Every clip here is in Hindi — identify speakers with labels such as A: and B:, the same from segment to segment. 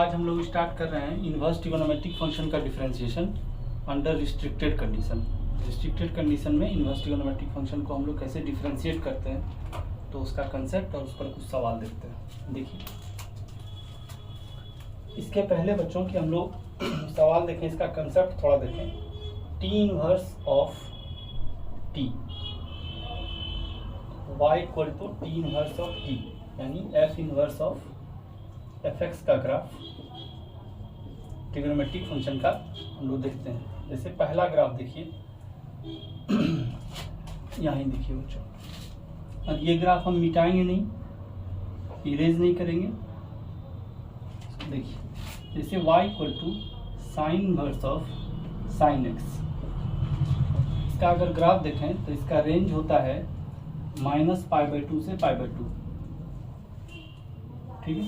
A: आज हम लोग स्टार्ट कर रहे हैं इनवर्स ट्रिगोनोमेट्रिक फंक्शन का differentiation under restricted condition. Restricted condition में इनवर्स ट्रिगोनोमेट्रिक फंक्शन को हम लोग कैसे डिफरेंशिएट करते हैं, तो उसका कंसेप्ट और उस पर कुछ सवाल देखते हैं। देखिए, इसके पहले बच्चों की हम लोग सवाल देखें, इसका कंसेप्ट थोड़ा देखें। T inverse of T y equal to T inverse of T, यानी F inverse of F X का ग्राफ ट्रिगोनोमेट्रिक फंक्शन का हम लोग देखते हैं। जैसे पहला ग्राफ देखिए, यहाँ देखिए बच्चों, और ये ग्राफ हम मिटाएंगे नहीं, इरेज नहीं करेंगे। देखिए, जैसे y equal to sine inverse of sine x, इसका अगर ग्राफ देखें तो इसका रेंज होता है -π/2 से π/2, ठीक है,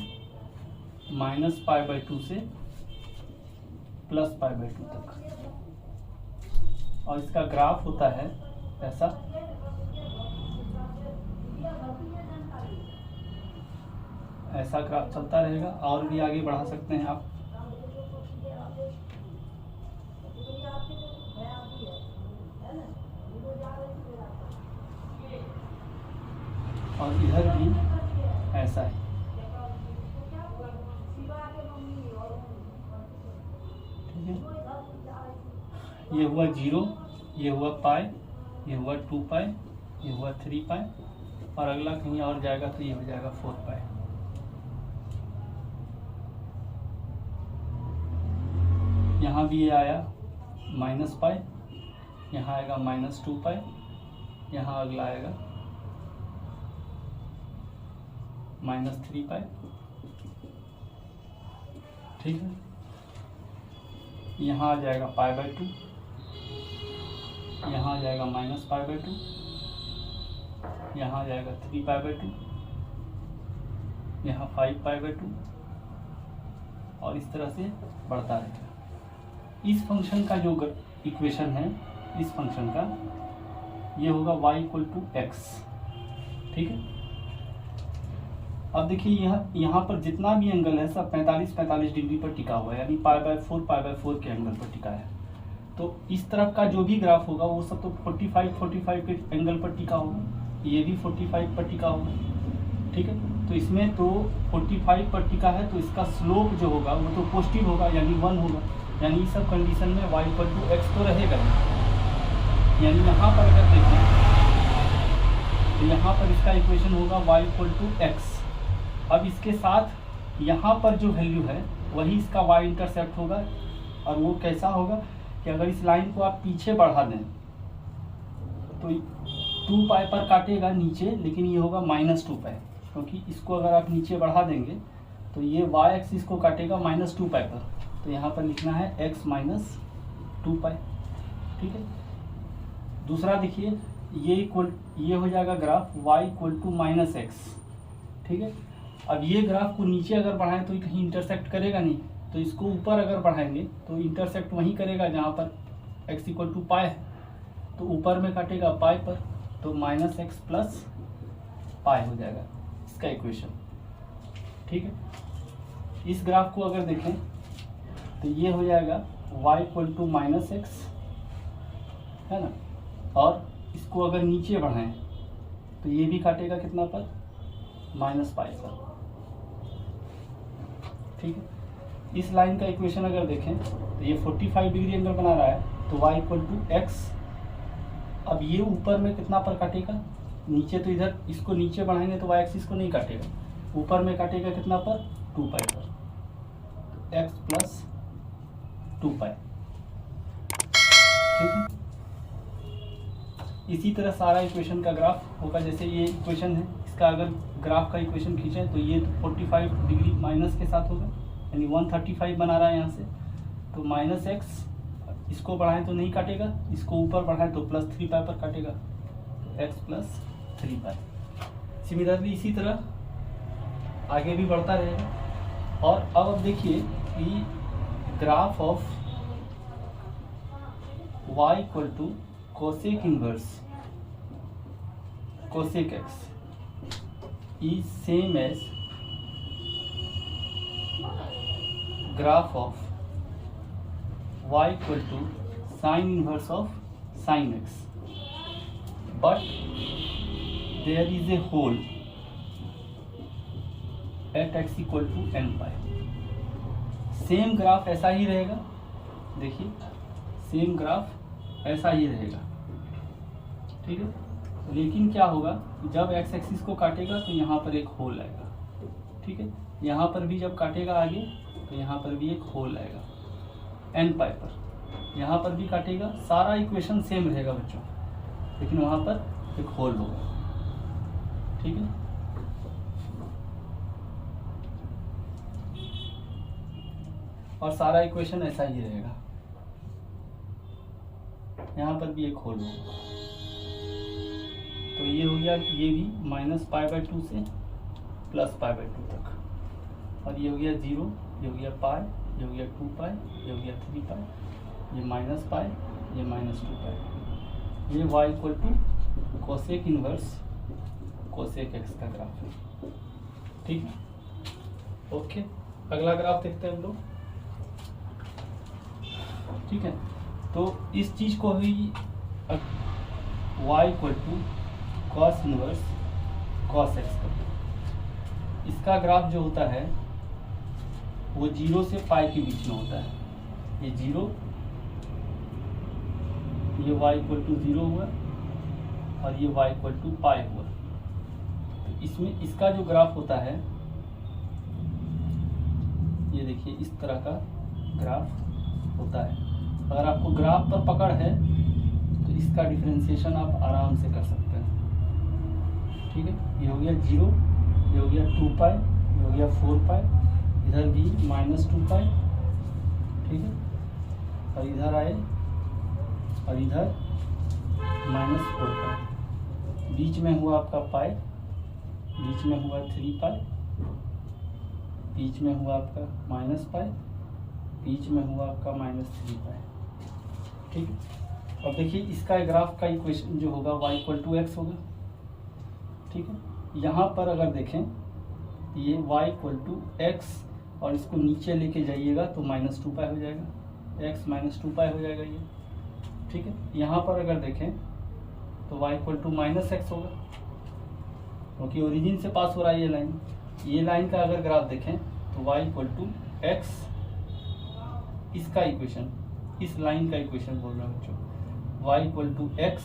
A: -π/2 से +π/2 तक, और इसका ग्राफ होता है ऐसा। ऐसा ग्राफ चलता रहेगा, और भी आगे बढ़ा सकते हैं आप। और इधर भी ऐसा है, ठीक है। ये हुआ 0, ये हुआ पाई, ये हुआ 2π, ये हुआ 3π, और अगला कहीं और जाएगा तो ये हो जाएगा 4π। यहाँ भी ये आया -π, यहाँ आएगा -2π, यहाँ अगला आएगा -3π, ठीक है। यहाँ आ जाएगा π/2, यहाँ आ जाएगा -π/2, यहाँ आ जाएगा 3π/2, यहाँ 5π/2, और इस तरह से बढ़ता रहेगा। इस फंक्शन का जो इक्वेशन है, इस फंक्शन का, ये होगा y इक्वल टू एक्स, ठीक है। अब देखिए, यहाँ पर जितना भी एंगल है सब 45 डिग्री पर टिका हुआ है, यानी π/4 के एंगल पर टिका है। तो इस तरफ का जो भी ग्राफ होगा वो सब तो 45 के एंगल पर टिका होगा, ये भी 45 पर टिका होगा, ठीक है। तो इसमें तो 45 पर टिका है, तो इसका स्लोप जो होगा वो तो पॉजिटिव होगा, यानी 1 होगा। यानी इस सब कंडीशन में y इक्वल टू एक्स तो रहेगा। यानी यहाँ पर अगर देखें तो यहाँ पर इसका इक्वेशन होगा y इक्वल टू एक्स। अब इसके साथ यहाँ पर जो वैल्यू है वही इसका y इंटरसेप्ट होगा, और वो कैसा होगा कि अगर इस लाइन को आप पीछे बढ़ा दें तो 2π पर काटेगा नीचे, लेकिन ये होगा -2π, क्योंकि इसको अगर आप नीचे बढ़ा देंगे तो ये y एक्सिस को काटेगा -2π पर। तो यहाँ पर लिखना है x - 2π, ठीक है। दूसरा देखिए, ये हो जाएगा graph y equal to -x, ठीक है। अब ये ग्राफ को नीचे अगर बढ़ाएं तो कहीं इंटरसेक्ट करेगा नहीं, तो इसको ऊपर अगर बढ़ाएंगे तो इंटरसेक्ट वहीं करेगा जहाँ पर x इक्वल टू π है, तो ऊपर में काटेगा π पर, तो -x प्लस π हो जाएगा इसका इक्वेशन, ठीक है। इस ग्राफ को अगर देखें तो ये हो जाएगा y इक्वल टू -x, है ना, और इसको अगर नीचे बढ़ाएं तो ये भी काटेगा कितना पर, -π पर, ठीक है। इस लाइन का इक्वेशन अगर देखें तो ये 45 डिग्री एंगल बना रहा है, तो y इक्वल टू एक्स। अब ये ऊपर में कितना पर काटेगा, नीचे, तो इधर इसको नीचे बढ़ाएंगे तो y एक्सिस को नहीं काटेगा, ऊपर में काटेगा कितना पर, 2π पर, तो x प्लस 2π, ठीक है। इसी तरह सारा इक्वेशन का ग्राफ होगा। जैसे ये इक्वेशन है, इसका अगर ग्राफ का इक्वेशन खींचें तो ये 45 डिग्री माइनस के साथ होगा, यानी 135 बना रहा है यहाँ से, तो -x, इसको बढ़ाएं तो नहीं काटेगा, इसको ऊपर बढ़ाएं तो +3π पर काटेगा, तो x प्लस 3π। सिमिलरली इसी तरह आगे भी बढ़ता रहेगा। और अब देखिए कि graph of y equal to cosec inverse cosec x is same as graph of y equal to sine inverse of sine x, but there is a hole at x equal to n pi. Same graph ऐसा ही रहेगा, देखिए सेम ग्राफ ऐसा ही रहेगा, ठीक है। लेकिन क्या होगा, जब x एक्सिस को काटेगा तो यहाँ पर एक होल आएगा, ठीक है। यहाँ पर भी जब काटेगा आगे तो यहाँ पर भी एक होल आएगा n पाई पर, यहाँ पर भी काटेगा, सारा इक्वेशन सेम रहेगा बच्चों, लेकिन वहाँ पर एक होल होगा, ठीक है। और सारा इक्वेशन ऐसा ही रहेगा, यहाँ पर भी एक होल होगा। तो ये हो गया, ये भी -π/2 से +π/2 तक, और ये हो गया 0, ये हो गया पाई, ये हो गया 2 पाई, ये हो गया 3 पाई, ये -π, ये -2 पाई। ये y equal to cosec inverse cosec x का ग्राफ है, ठीक है। ओके, अगला ग्राफ देखते हैं हम लोग, ठीक है। तो इस चीज को भी y equal to cos inverse cos x कर दो। इसका ग्राफ जो होता है वो 0 से पाई के बीच में होता है। ये 0, ये y इक्वल टू 0 हुआ और ये y इक्वल टू पाई हुआ। तो इसमें इसका जो ग्राफ होता है, ये देखिए इस तरह का ग्राफ होता है। अगर आपको ग्राफ पर पकड़ है तो इसका डिफरेंशिएशन आप आराम से कर सकते हैं, ठीक है। ये हो गया 0, ये हो गया 2 पाई, ये हो गया 4 पाई, इधर भी -2 पाई, ठीक है। और इधर आए और इधर -4 पाई, बीच में हुआ आपका पाई, बीच में हुआ 3 पाई, बीच में हुआ आपका -पाई, बीच में हुआ आपका -3 पाई, ठीक है। अब देखिए इसका ग्राफ का इक्वेशन जो होगा y इक्वल टू x होगा, ठीक है। यहाँ पर अगर देखें ये y इक्वल टू x और इसको नीचे लेके जाइएगा तो -2 पाई हो जाएगा, x -2 पाई हो जाएगा ये, ठीक है। यहाँ पर अगर देखें तो y इक्वल टू -x होगा, क्योंकि ओरिजिन से पास हो रहा है ये लाइन। ये लाइन का अगर ग्राफ देखें तो y इक्वल टू x, इसका इक्वेशन, इस लाइन का इक्वेशन बोल रहा हूँ बच्चों, y इक्वल टू x।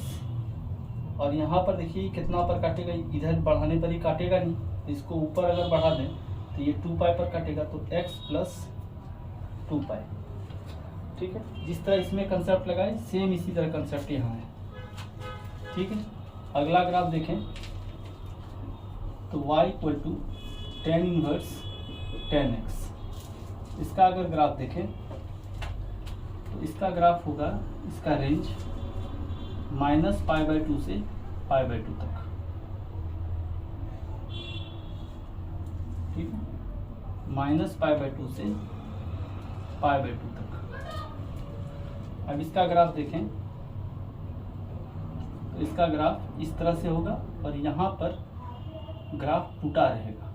A: और यहाँ पर देखिए कितना पर काटेगा, इधर बढ़ाने पर ही काटेगा नहीं, इसको ऊपर अगर बढ़ा दें तो ये 2 पाई पर काटेगा, तो x प्लस 2 पाई, ठीक है। जिस तरह इसमें कंसेप्ट लगाए सेम इसी तरह कंसेप्ट यहाँ है, ठीक है। अगला ग्राफ देखें तो y equal to tan inverse tan x। इसका अगर ग्राफ देखें तो इसका ग्राफ होगा, इसका रेंज -π/2 से π/2 तक, ठीक है। -π/2 से π/2 तक। अब इसका ग्राफ देखें तो इसका ग्राफ इस तरह से होगा और यहाँ पर ग्राफ टूटा रहेगा,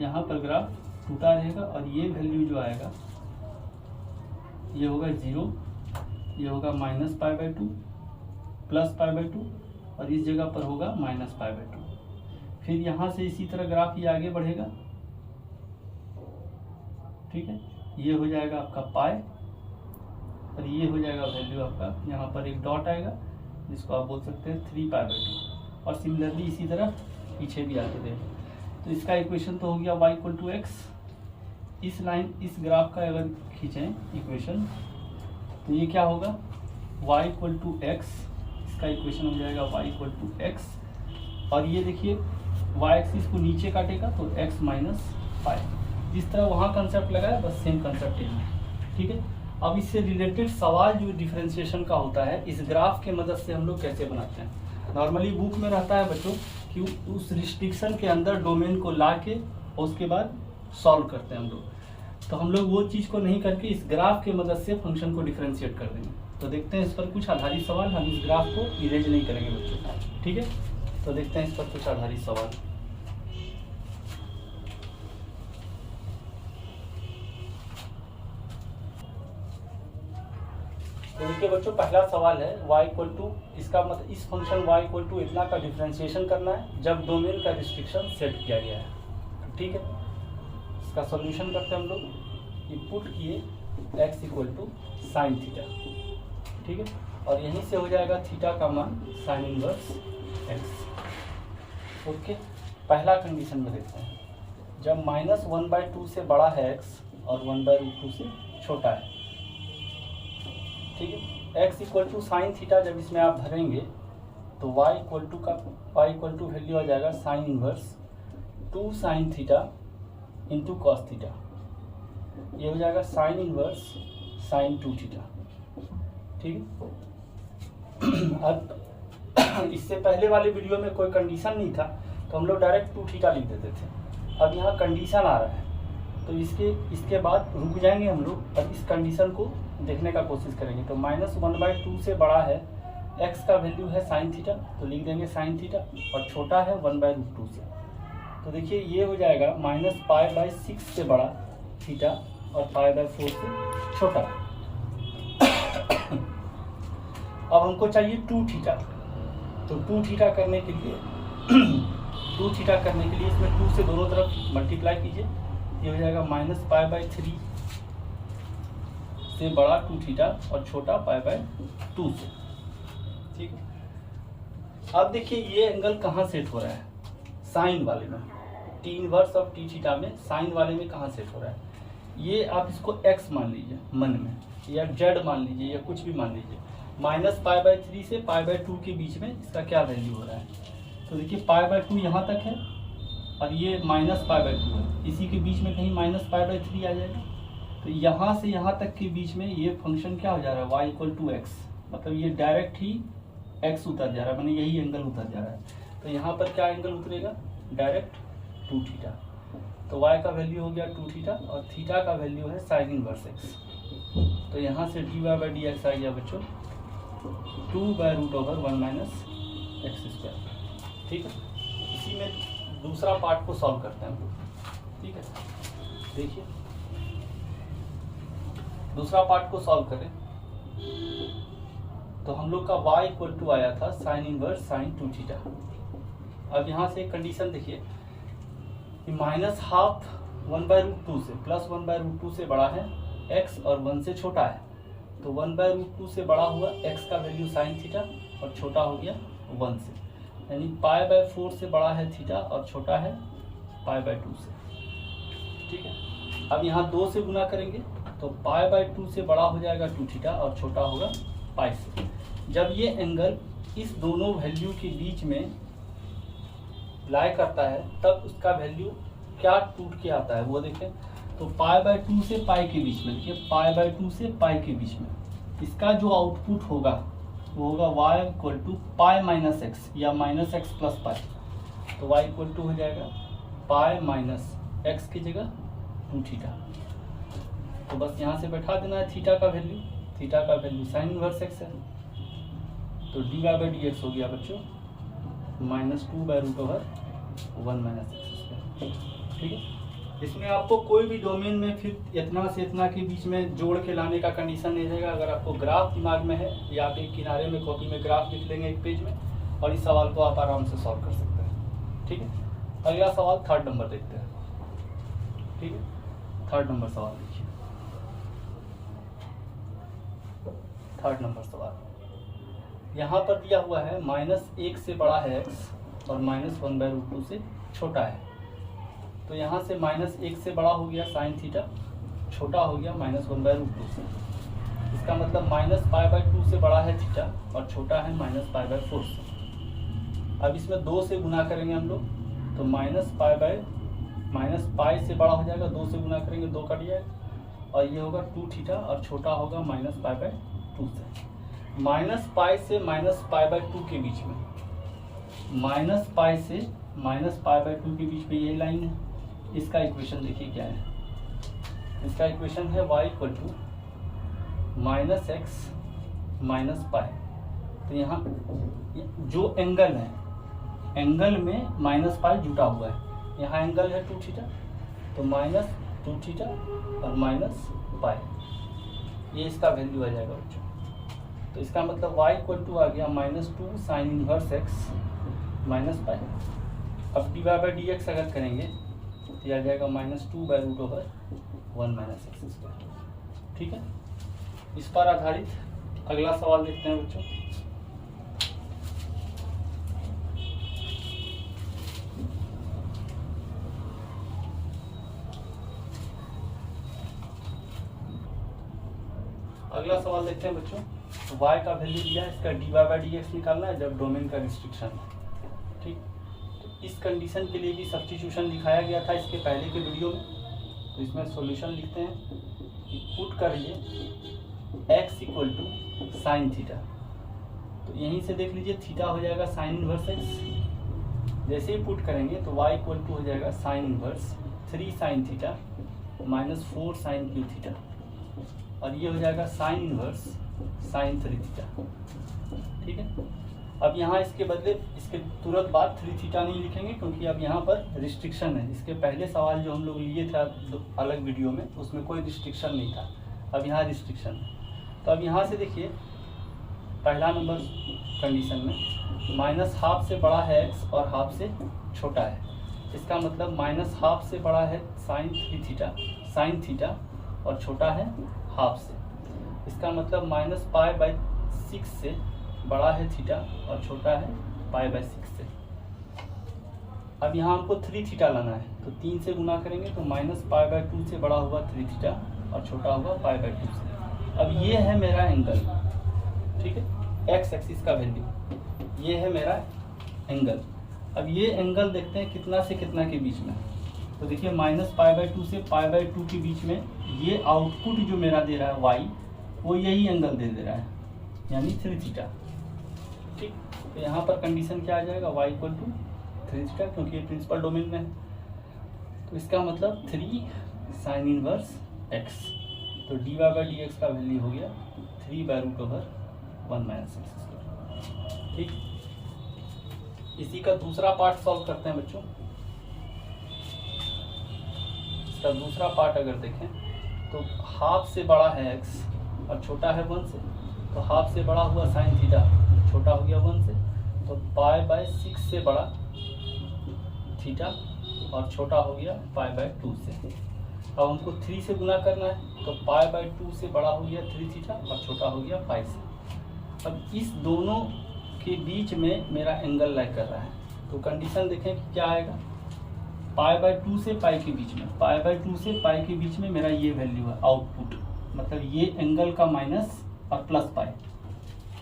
A: यहाँ पर ग्राफ टूटा रहेगा और ये वैल्यू जो आएगा ये होगा 0, ये होगा -π/2 +π/2 और इस जगह पर होगा -π/2। फिर यहाँ से इसी तरह ग्राफ ये आगे बढ़ेगा, ठीक है। ये हो जाएगा आपका पाई और ये हो जाएगा वैल्यू आपका, यहाँ पर एक डॉट आएगा जिसको आप बोल सकते हैं 3π/2, और सिमिलरली इसी तरह पीछे भी आगे देखें। तो इसका इक्वेशन तो हो गया y इक्वल टू x। इस लाइन, इस ग्राफ का अगर खींचें इक्वेशन तो ये क्या होगा, y इक्वल टू x, इसका इक्वेशन हो जाएगा y इक्वल टू x। और ये देखिए y एक्सिस को नीचे काटेगा तो x -π। जिस तरह वहाँ कंसेप्ट लगाया बस सेम कंसेप्ट यहाँ है, ठीक है। अब इससे रिलेटेड सवाल जो डिफरेंशिएशन का होता है, इस ग्राफ के मदद से हम लोग कैसे बनाते हैं। नॉर्मली बुक में रहता है बच्चों कि उस रिस्ट्रिक्शन के अंदर डोमेन को ला के और उसके बाद सॉल्व करते हैं हम लोग। तो हम लोग वो चीज़ को नहीं करके इस ग्राफ के मदद से फंक्शन को डिफरेंशिएट कर देंगे। तो देखते हैं इस पर कुछ आधारित सवाल, हम इस ग्राफ को इरेज नहीं करेंगे बच्चों, ठीक है। तो देखते हैं इस पर कुछ आधारित सवाल। तो देखिए बच्चों, पहला सवाल है y इक्वल टू, इसका मतलब इस फंक्शन y इक्वल टू इतना का डिफ्रेंशिएशन करना है जब डोमेन का रिस्ट्रिक्शन सेट किया गया है। ठीक है, इसका सॉल्यूशन करते हैं हम लोग। ये पुट किए x equal to sine theta. ठीक है, और यहीं से हो जाएगा थीटा का मान साइन इनवर्स x। ओके, पहला कंडीशन में देखते हैं, जब -1/2 से बड़ा है x और 1/√2 से छोटा है। ठीक है, x equal to sine theta जब इसमें आप भरेंगे तो y इक्वल टू वैल्यू आ जाएगा sine inverse 2 sine theta into cos theta. ये हो जाएगा साइन इनवर्स साइन 2 थीटा। ठीक है, अब इससे पहले वाले वीडियो में कोई कंडीशन नहीं था तो हम लोग डायरेक्ट 2 थीटा लिख देते थे। अब यहाँ कंडीशन आ रहा है तो इसके बाद रुक जाएंगे हम लोग और इस कंडीशन को देखने का कोशिश करेंगे। तो -1/2 से बड़ा है x का वैल्यू है साइन थीटा, तो लिख देंगे साइन थीटा, और छोटा है 1/√2 से। तो देखिए ये हो जाएगा -π/6 से बड़ा थीटा और π/4 से छोटा। अब हमको चाहिए 2 थीटा, तो 2 थीटा करने के लिए 2 थीटा करने के लिए इसमें 2 से दोनों तरफ मल्टीप्लाई कीजिए। ये हो जाएगा -π/3 से बड़ा 2 थीटा और छोटा π/2 से। ठीक है, अब देखिए ये एंगल कहाँ सेट हो रहा है, साइन वाले में, T inverse of T theta में साइन वाले में कहाँ सेट हो रहा है। ये आप इसको x मान लीजिए मन में, या z मान लीजिए, या कुछ भी मान लीजिए। -π/3 से π/2 के बीच में इसका क्या वैल्यू हो रहा है। तो देखिए π/2 यहाँ तक है और ये -π/2 है, इसी के बीच में कहीं -π/3 आ जाएगा। तो यहाँ से यहाँ तक के बीच में ये फंक्शन क्या हो जा रहा है, y इक्वल टू x, मतलब ये डायरेक्ट ही x उतर जा रहा है, मैंने यही एंगल उतर जा रहा है। तो यहाँ पर क्या एंगल उतरेगा, डायरेक्ट 2 थीटा। तो y का वैल्यू हो गया 2 थीटा और थीटा का वैल्यू है साइन इनवर्स x। तो यहाँ से dy/dx आ गया बच्चों 2/√1 - x²। ठीक है, इसी में दूसरा पार्ट को सॉल्व करते हैं हम लोग। ठीक है, देखिए दूसरा पार्ट को सॉल्व करें तो हम लोग का y इक्वल टू आया था साइन इनवर्स साइन 2 थीटा। अब यहाँ से कंडीशन देखिए कि -½ 1/√2 से प्लस 1/√2 से बड़ा है x और 1 से छोटा है। तो 1/√2 से बड़ा हुआ x का वैल्यू साइन थीटा और छोटा हो गया 1 से, यानी π/4 से बड़ा है थीटा और छोटा है π/2 से। ठीक है, अब यहाँ 2 से गुना करेंगे तो π/2 से बड़ा हो जाएगा 2 थीटा और छोटा होगा π से। जब ये एंगल इस दोनों वैल्यू के बीच में लाई करता है तब उसका वैल्यू क्या टूट के आता है वो देखें। तो π/2 से π के बीच में, देखिए π/2 से π के बीच में इसका जो आउटपुट होगा वो होगा y इक्वल टू π - x या -x + π। तो y इक्वल टू हो जाएगा π - x की जगह 2 थीटा। तो बस यहाँ से बैठा देना है थीटा का वैल्यू साइन इनवर्स x है। तो dy/dx हो गया बच्चों -2/√1 - x²। ठीक है, इसमें आपको कोई भी डोमेन में फिर इतना से इतना के बीच में जोड़ के लाने का कंडीशन नहीं रहेगा। अगर आपको ग्राफ दिमाग में है या आप एक किनारे में कॉपी में ग्राफ लिख लेंगे एक पेज में और इस सवाल को आप आराम से सॉल्व कर सकते हैं। ठीक है, अगला सवाल 3rd नंबर देखते हैं। ठीक है, 3rd नंबर सवाल देखिए। 3rd नंबर सवाल यहाँ पर दिया हुआ है -1 से बड़ा है x और -1/√2 से छोटा है। तो यहाँ से -1 से बड़ा हो गया साइन थीटा, छोटा हो गया -1/√2 से। इसका मतलब -π/2 से बड़ा है थीटा और छोटा है -π/4 से। अब इसमें 2 से गुना करेंगे हम लोग तो -π से बड़ा हो जाएगा, 2 से गुना करेंगे 2 कट जाएगा और ये होगा 2 थीटा और छोटा होगा -π/2 से। -π से -π/2 के बीच में, -π से -π/2 के बीच में ये लाइन है। इसका इक्वेशन देखिए क्या है, इसका इक्वेशन है y इक्वल टू -x - π। तो यहाँ जो एंगल है, एंगल में -π जुटा हुआ है, यहाँ एंगल है 2 थीटा, तो -2 थीटा और -π, ये इसका वैल्यू आ जाएगा बच्चों। तो इसका मतलब y इक्वल टू आ गया -2 sine inverse x minus pi. अब dy/dx अगर करेंगे तो यह आ जाएगा -2/√1 -x²। ठीक है, इस पर आधारित अगला सवाल देखते हैं बच्चों। अगला सवाल देखते हैं बच्चों। तो y का वैल्यू दिया है, इसका dy/dx निकालना है जब डोमेन का रिस्ट्रिक्शन है। ठीक, तो इस कंडीशन के लिए भी सब्स्टिट्यूशन दिखाया गया था इसके पहले के वीडियो में। तो इसमें सॉल्यूशन लिखते हैं कि पुट करिए x equal to sine theta. तो यहीं से देख लीजिए थीटा हो जाएगा साइन इनवर्स x। जैसे ही पुट करेंगे तो y इक्वल टू हो जाएगा sine inverse 3 sine theta -4 sine cube theta, और ये हो जाएगा साइन इनवर्स साइन 3 थीटा। ठीक है, अब यहाँ इसके बदले इसके तुरंत बाद 3 थीटा नहीं लिखेंगे क्योंकि अब यहाँ पर रिस्ट्रिक्शन है। इसके पहले सवाल जो हम लोग लिए थे अलग वीडियो में उसमें कोई रिस्ट्रिक्शन नहीं था, अब यहाँ रिस्ट्रिक्शन है। तो अब यहाँ से देखिए पहला नंबर कंडीशन में -12 से बड़ा है x और हाफ से छोटा है। इसका मतलब -12 से बड़ा है साइन थीटा और छोटा है हाफ से। इसका मतलब -π/6 से बड़ा है थीटा और छोटा है π/6 से। अब यहाँ हमको 3 थीटा लाना है, तो 3 से गुना करेंगे तो -π/2 से बड़ा होगा 3 थीटा और छोटा होगा π/2 से। अब ये है मेरा एंगल, ठीक है, x एक्सिस का वैल्यू, ये है मेरा एंगल। अब ये एंगल देखते हैं कितना से कितना के बीच में। तो देखिए -π/2 से π/2 के बीच में ये आउटपुट जो मेरा दे रहा है y, वो यही एंगल दे रहा है, यानी 3 थीटा। ठीक, तो यहाँ पर कंडीशन क्या आ जाएगा, y इक्वल टू 3 थीटा, क्योंकि ये प्रिंसिपल डोमेन में है। तो इसका मतलब 3 साइन इनवर्स x। तो dy/dx का वैल्यू हो गया 3/√1 -x²। ठीक, इसी का दूसरा पार्ट सॉल्व करते हैं बच्चों। इसका दूसरा पार्ट अगर देखें तो हाफ से बड़ा है x और छोटा है 1 से, तो हाफ से बड़ा हुआ साइन थीटा, छोटा हो गया 1 से, तो π/6 से बड़ा थीटा और छोटा हो गया π/2 से। अब हमको 3 से गुना करना है, तो π/2 से बड़ा हो गया 3 थीटा और छोटा हो गया π से। अब इस दोनों के बीच में मेरा एंगल लाइ कर रहा है, तो कंडीशन देखें क्या आएगा। π/2 से π के बीच में, π/2 से π के बीच में मेरा ये वैल्यू है आउटपुट, मतलब ये एंगल का माइनस और प्लस पाई,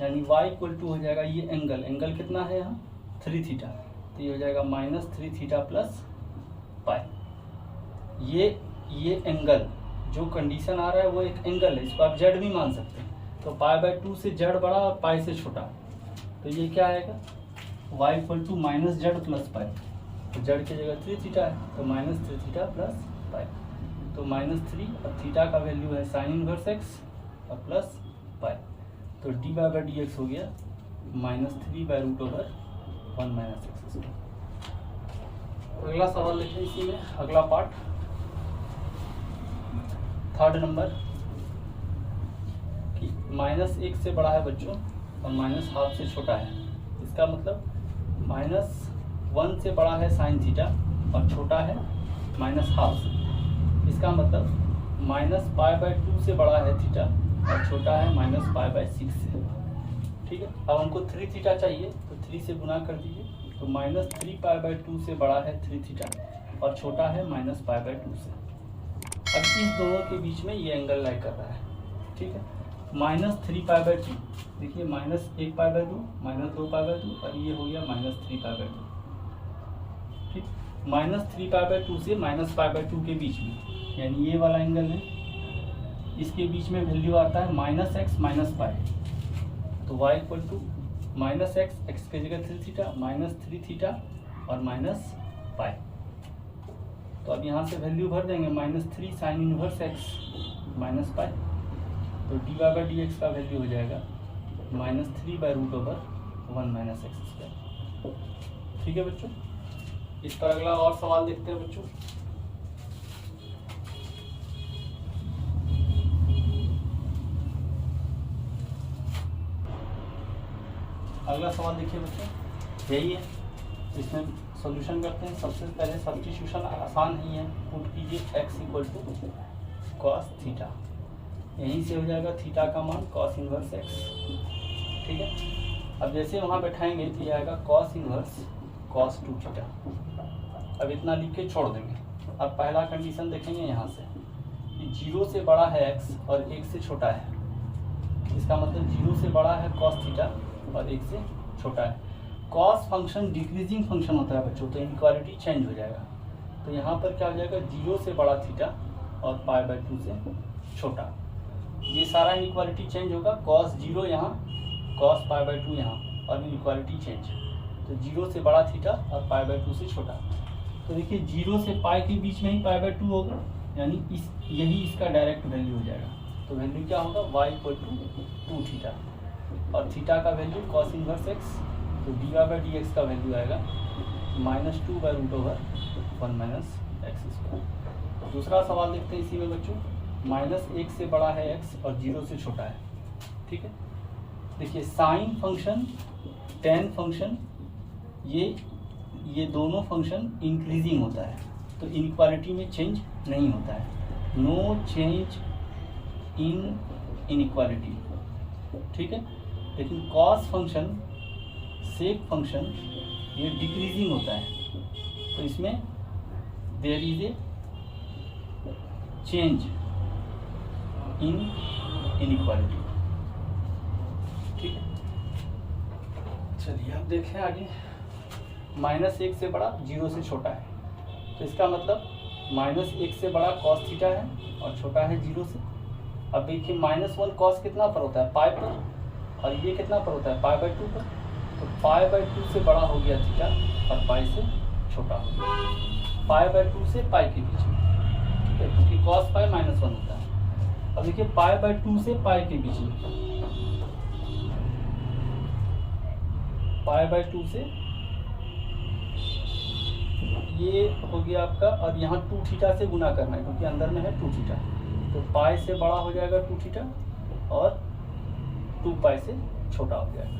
A: यानी y इक्वल टू हो जाएगा ये एंगल कितना है यहाँ 3 थीटा, तो ये हो जाएगा -3 थीटा प्लस पाई। ये एंगल जो कंडीशन आ रहा है वो एक एंगल है, इसको आप जेड भी मान सकते हैं। तो π/2 से जेड बड़ा और पाई से छोटा, तो ये क्या आएगा y equal to -z plus pi. तो जेड की जगह 3 थीटा है, तो -3 थीटा प्लस पाई। तो -3 और थीटा का वैल्यू है साइन इनवर्स x और प्लस पाई। तो dy/dx हो गया -3/√1 -x²। अगला सवाल लेते हैं इसी में, अगला पार्ट, थर्ड नंबर कि -1 से बड़ा है बच्चों और -12 से छोटा है। इसका मतलब -1 से बड़ा है साइन थीटा और छोटा है -12 से। इसका मतलब -π/2 से बड़ा है थीटा और छोटा है -π/6 से। ठीक है, अब हमको 3 थीटा चाहिए, तो 3 से गुना कर दीजिए, तो -3π/2 से बड़ा है 3 थीटा और छोटा है -π/2 से। अब इस दोनों के बीच में ये एंगल लाई कर रहा है। ठीक है, -3π/2, देखिए -1π/2 -2π/2 और ये हो गया -3π/2। ठीक, -3π/2 से -π/2 के बीच में, यानी ये वाला एंगल है, इसके बीच में वैल्यू आता है -x - पाई। तो y इक्वल टू -x की जगह 3 थीटा -3 थीटा और -पाई। तो अब यहाँ से वैल्यू भर देंगे, -3 साइन इनवर्स x - पाई। तो dy/dx का वैल्यू हो जाएगा -3/√1 -x²। ठीक है बच्चों, इस पर अगला और सवाल देखते हैं बच्चों। अगला सवाल देखिए बच्चों, यही है, इसमें सॉल्यूशन करते हैं। सबसे पहले सब्स्टिट्यूशन आसान ही है, पुट कीजिए x equal to cos theta, यहीं से हो जाएगा थीटा का मान कॉस इनवर्स x, ठीक है। अब जैसे वहाँ बैठाएंगे तो ये आएगा कॉस इनवर्स कॉस 2 थीटा। अब इतना लिख के छोड़ देंगे। अब पहला कंडीशन देखेंगे यहाँ से कि 0 से बड़ा है x और 1 से छोटा है, इसका मतलब 0 से बड़ा है कॉस थीटा और 1 से छोटा है। कॉस फंक्शन डिक्रीजिंग फंक्शन होता है बच्चों, तो इनक्वालिटी चेंज हो जाएगा। तो यहाँ पर क्या हो जाएगा, 0 से बड़ा थीटा और π/2 से छोटा, ये सारा इनक्वालिटी चेंज होगा। कॉस 0 यहाँ, कॉस π/2 यहाँ, और इनक्वालिटी चेंज। तो 0 से बड़ा थीटा और π/2 से छोटा। तो देखिए 0 से पाई के बीच में ही π/2 होगा, यानी यही इसका डायरेक्ट वैल्यू हो जाएगा। तो वैल्यू क्या होगा, y इक्वल टू 2 थीटा, और थीटा का वैल्यू कॉस इनवर्स x, तो dy/dx का वैल्यू आएगा -2/√1 - x²। दूसरा सवाल देखते हैं इसी में बच्चों, -1 से बड़ा है x और 0 से छोटा है, ठीक है। देखिए साइन फंक्शन, टेन फंक्शन, ये दोनों फंक्शन इंक्रीजिंग होता है, तो इनइक्वालिटी में चेंज नहीं होता है, नो चेंज इन इनइक्वालिटी, ठीक है। लेकिन कॉस फंक्शन, सेक फंक्शन, ये डिक्रीजिंग होता है, तो इसमें there is a change in inequality, ठीक है। चलिए अब देखें आगे, -1 से बड़ा 0 से छोटा है, तो इसका मतलब -1 से बड़ा कॉस थीटा है और छोटा है 0 से। अब देखिए -1 कॉस कितना पर होता है, पाई पर, और ये कितना पर होता है, π/2 पर। तो π/2 से बड़ा हो गया थीटा और पाई से छोटा हो गया, π/2 से पाई के बीच में, ठीक है, क्योंकि cos पाई -1 होता है। अब देखिए π/2 से पाई के बीच में, π/2 से ये हो गया आपका, और यहाँ 2 थीटा से गुना करना है क्योंकि अंदर में है 2 थीटा, तो पाई से बड़ा हो जाएगा 2 थीटा और 2 पाई से छोटा हो जाएगा,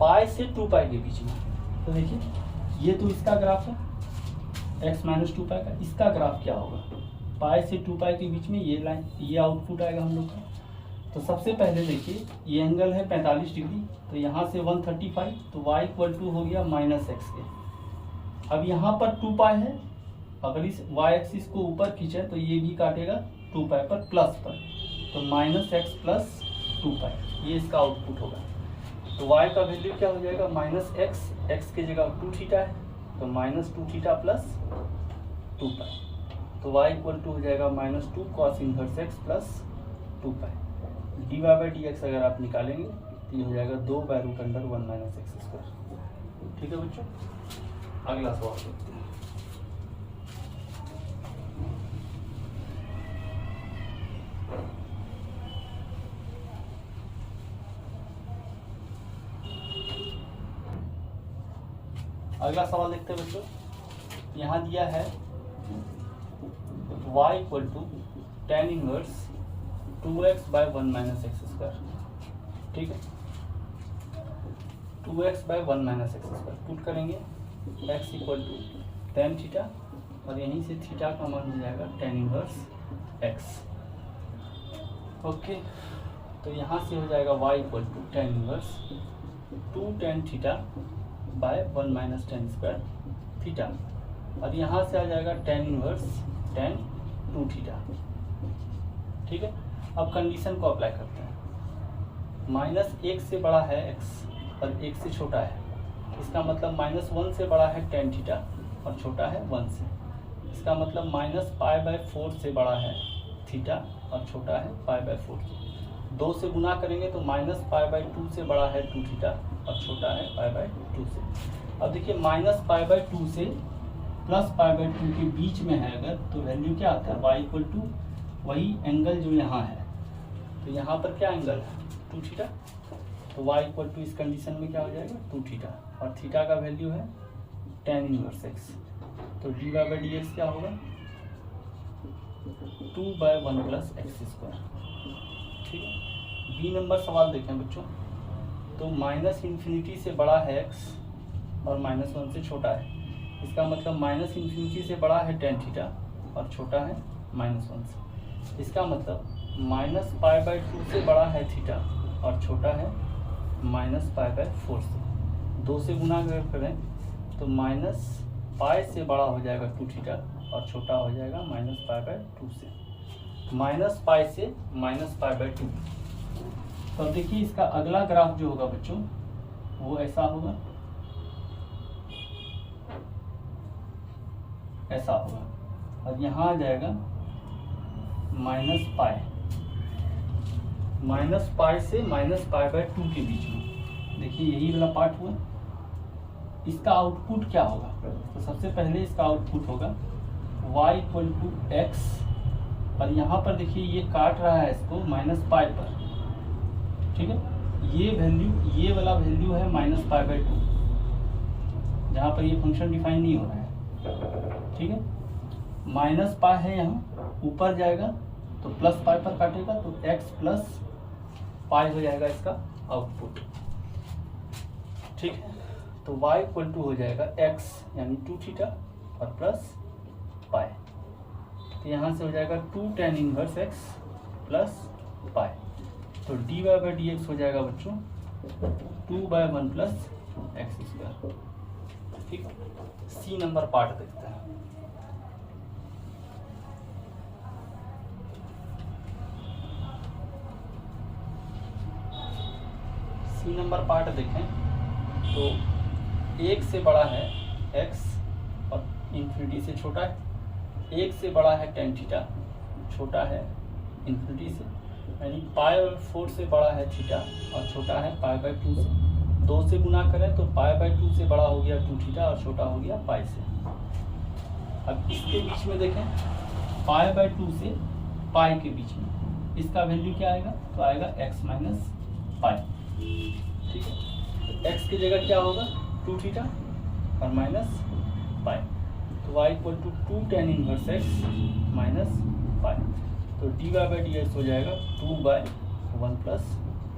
A: पाई से 2 पाई के बीच में। तो देखिए ये तो इसका ग्राफ है x - 2 पाई का, इसका ग्राफ क्या होगा, पाई से 2 पाई के बीच में ये लाइन, ये आउटपुट आएगा हम लोग का। तो सबसे पहले देखिए ये एंगल है 45 डिग्री, तो यहाँ से 135, तो y इक्वल टू हो गया -x के। अब यहाँ पर 2 पाई है, अगर इस y एक्सिस को ऊपर खींचे तो ये भी काटेगा 2 पाई पर, प्लस पर, तो -x प्लस 2 पाई, ये इसका आउटपुट होगा। तो y का वैल्यू क्या हो जाएगा, -x, x की जगह 2 थीटा है, तो -2 थीटा प्लस 2 पाई, तो y इक्वल टू हो जाएगा -2 cos इनवर्स x प्लस 2 पाई। dy/dx अगर आप निकालेंगे तो ये हो जाएगा 2/√1 - x², ठीक है बच्चों। अगला सवाल देखते हैं। अगला सवाल देखते हैं बच्चों, यहाँ दिया है y equal to tan inverse 2x/1 - x², ठीक है। 2x/1 - x², पुट करेंगे x equal to tan theta, और यहीं से थीटा का मान हो जाएगा tan इनवर्स x, ओके। तो यहाँ से हो जाएगा y equal to tan inverse 2 tan theta by 1 - tan² theta, और यहाँ से आ जाएगा tan इनवर्स tan 2 थीटा, ठीक है। अब कंडीशन को अप्लाई करते हैं, -1 से बड़ा है x और 1 से छोटा है, इसका मतलब -1 से बड़ा है tan थीटा और छोटा है 1 से, इसका मतलब -π/4 से बड़ा है थीटा और छोटा है π/4 से। 2 से गुना करेंगे तो -π/2 से बड़ा है 2 थीटा और छोटा है π/2 से। अब देखिए -π/2 से प्लस π/2 के बीच में है अगर, तो वैल्यू क्या आता है, y इक्वल टू वही एंगल जो यहाँ है, तो यहाँ पर क्या एंगल है 2 थीटा, तो y इक्वल टू इस कंडीशन में क्या हो जाएगा 2 थीटा, और थीटा का वैल्यू है tan इनवर्स x, तो dy/dx क्या होगा 2/1 + x², ठीक है। बी नंबर सवाल देखें बच्चों, तो माइनस इन्फिनिटी से बड़ा है x और -1 से छोटा है। इसका मतलब माइनस इन्फिनिटी से बड़ा है tan थीटा और छोटा है -1 से। इसका मतलब -π/2 से बड़ा है थीटा और छोटा है -π/4 से। 2 से गुना करें तो -π से बड़ा हो जाएगा 2 थीटा और छोटा हो जाएगा -π/2 से। -π से -π/2। तो अब देखिए इसका अगला ग्राफ जो होगा बच्चों वो ऐसा होगा, ऐसा होगा और यहाँ आ जाएगा -π से -π/2 के बीच में। देखिए यही वाला पार्ट हुआ। इसका आउटपुट क्या होगा? तो सबसे पहले इसका आउटपुट होगा y = x और यहाँ पर देखिए ये काट रहा है इसको -π पर, ठीक है। ये वैल्यू, ये वाला वैल्यू है -π/2 जहाँ पर ये फंक्शन डिफाइन नहीं हो रहा है, ठीक है। -π है यहाँ, ऊपर जाएगा तो +π पर काटेगा तो x + π हो जाएगा इसका आउटपुट, ठीक है। तो y = हो जाएगा x यानी 2 थीटा और प्लस π। तो यहाँ से हो जाएगा 2 tan इनवर्स x प्लस π। तो dy/dx हो जाएगा बच्चों 2/1 + x², ठीक है। सी नंबर पार्ट देखते हैं। सी नंबर पार्ट देखें तो 1 से बड़ा है x और इन्फिनिटी से छोटा है। 1 से बड़ा है tan थीटा, छोटा है इन्फिनिटी से, यानी π/4 से बड़ा है थीटा और छोटा है π/2 से। 2 से गुना करें तो π/2 से बड़ा हो गया 2 थीटा और छोटा हो गया π से। अब इसके बीच में देखें π/2 से π के बीच में इसका वैल्यू क्या आएगा? तो आएगा x - π, ठीक है। तो x की जगह क्या होगा? 2 थीटा और -π। तो y = 2 tan इनवर्स x - π। तो dy/dx हो जाएगा 2/1 +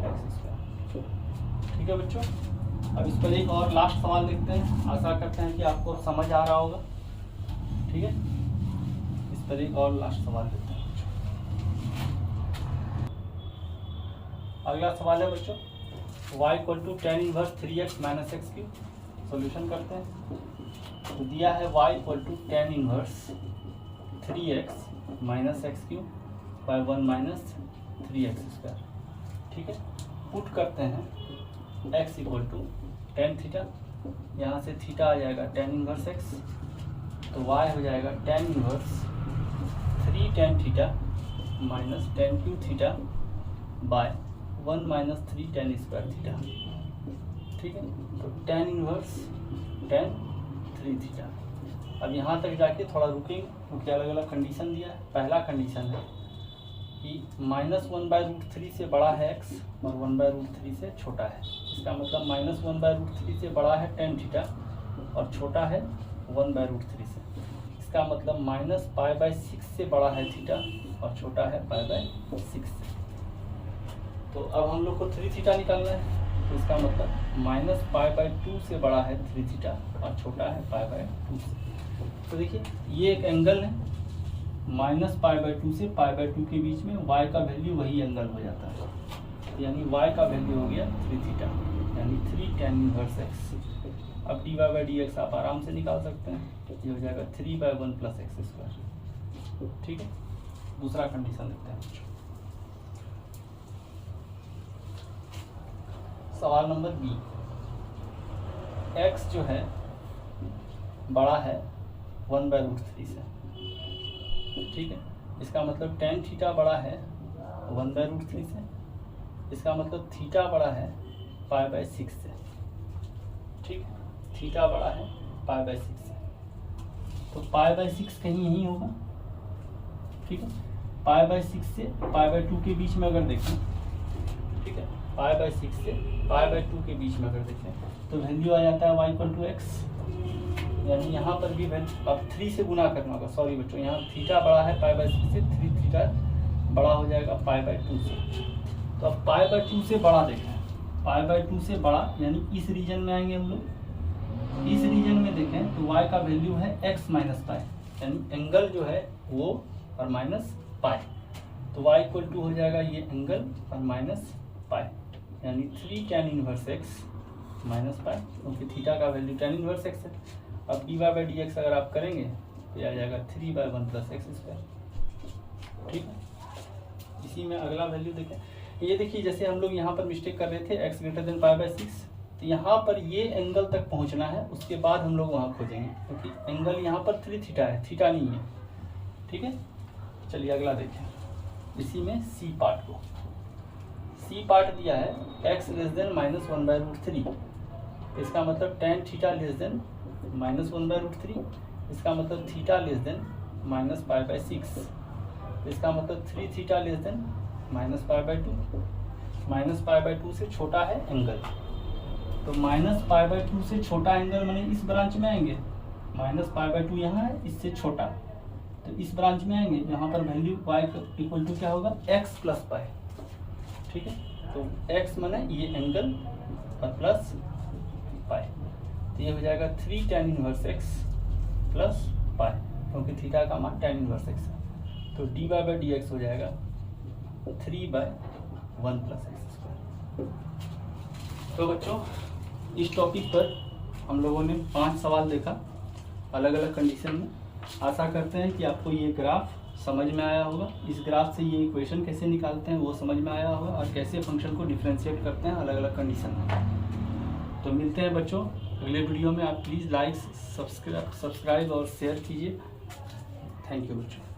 A: x², ठीक है बच्चों। अब इस पर एक और लास्ट सवाल देखते हैं। आशा करते हैं कि आपको समझ आ रहा होगा, ठीक है। इस पर एक और लास्ट सवाल देखते हैं बच्चों। अगला सवाल है बच्चों y = tan inverse 3x - x³। Solution करते हैं। तो दिया है y = tan inverse 3x - x³ / 1 - 3x², ठीक है। पुट करते हैं x = tan थीटा, यहाँ से थीटा आ जाएगा tan इनवर्स x, तो y हो जाएगा tan inverse 3 tan theta - tan³ theta by 1 - 3 tan² theta, ठीक है। तो tan इनवर्स tan 3 थीटा। अब यहाँ तक जाके थोड़ा रुकेंगे क्योंकि अलग अलग कंडीशन दिया है। पहला कंडीशन है कि -1/√3 से बड़ा है x और 1/√3 से छोटा है। इसका मतलब -1/√3 से बड़ा है tan थीटा और छोटा है 1/√3 से। इसका मतलब -π/6 से बड़ा है थीटा और छोटा है π/6 से। तो अब हम लोग को 3 थीटा निकालना है, तो इसका मतलब -π/2 से बड़ा है 3 थीटा और छोटा है π/2 से। तो देखिए ये एक एंगल है, -π/2 से π/2 के बीच में y का वैल्यू वही एंगल हो जाता है, यानी y का वैल्यू हो गया 3 थीटा यानी 3 tan इनवर्स x। अब dy/dx आप आराम से निकाल सकते हैं, ये हो जाएगा 3/1 + x², ठीक है। दूसरा कंडीशन देखते हैं। सवाल नंबर बी, x जो है बड़ा है 1/√3 से, ठीक है। इसका मतलब tan थीटा बड़ा है 1/√3 से, इसका मतलब थीटा बड़ा है π/6 से, ठीक है। थीटा बड़ा है π/6 से, तो π/6 कहीं यहीं होगा, ठीक है। π/6 से π/2 के बीच में अगर देखें, ठीक है, π/6 से π/2 के बीच में अगर देखें तो वैल्यू आ जाता है y = x, यानी यहाँ पर भी वैल्यू अब 3 से गुना करना होगा। सॉरी बच्चों, यहाँ थीटा बड़ा है π/6 से, 3 थीटा बड़ा हो जाएगा π/2 से। तो अब π/2 से बड़ा देखें π/2 से बड़ा, यानी इस रीजन में आएंगे हम लोग। इस रीजन में देखें तो y का वैल्यू है x माइनस पाई, यानी एंगल जो है वो और माइनस पाई, तो y इक्वल टू हो जाएगा ये एंगल और माइनस पाई, यानी 3 tan inverse x minus pi, क्योंकि थीटा का वैल्यू tan इनवर्स x है। अब dy/dx अगर आप करेंगे तो आ जाएगा 3/1 + x²। ठीक है, इसी में अगला वैल्यू देखें। ये देखिए जैसे हम लोग यहाँ पर मिस्टेक कर रहे थे x > π/6, तो यहाँ पर ये एंगल तक पहुँचना है, उसके बाद हम लोग वहाँ खोजेंगे, क्योंकि एंगल यहाँ पर 3 थीटा है, थीटा नहीं है। ठीक है, चलिए अगला देखें। इसी में सी पार्ट को, सी पार्ट दिया है x < -1/√3, इसका मतलब tan थीटा < -1/√3, इसका मतलब थीटा -π/6, इसका मतलब 3 थीटा -π/2 से छोटा है एंगल, तो -π/2 से छोटा एंगल माने इस ब्रांच में आएंगे, -π/2 यहाँ है, इससे छोटा, तो इस ब्रांच में आएंगे, यहाँ पर वैल्यू y इक्वल टू क्या होगा x + पाई। ठीक है, तो x माने ये एंगल और प्लस पाई, तो ये हो जाएगा 3 tan inverse x plus pi, क्योंकि थीटा का मान tan इनवर्स x है, तो dy/dx हो जाएगा 3/1 + x²। तो बच्चों इस टॉपिक पर हम लोगों ने 5 सवाल देखा अलग अलग कंडीशन में। आशा करते हैं कि आपको ये ग्राफ समझ में आया होगा, इस ग्राफ से ये इक्वेशन कैसे निकालते हैं वो समझ में आया होगा, और कैसे फंक्शन को डिफ्रेंशिएट करते हैं अलग अलग कंडीशन में। तो मिलते हैं बच्चों अगले वीडियो में। आप प्लीज़ लाइक, सब्सक्राइब और शेयर कीजिए। थैंक यू बच्चों।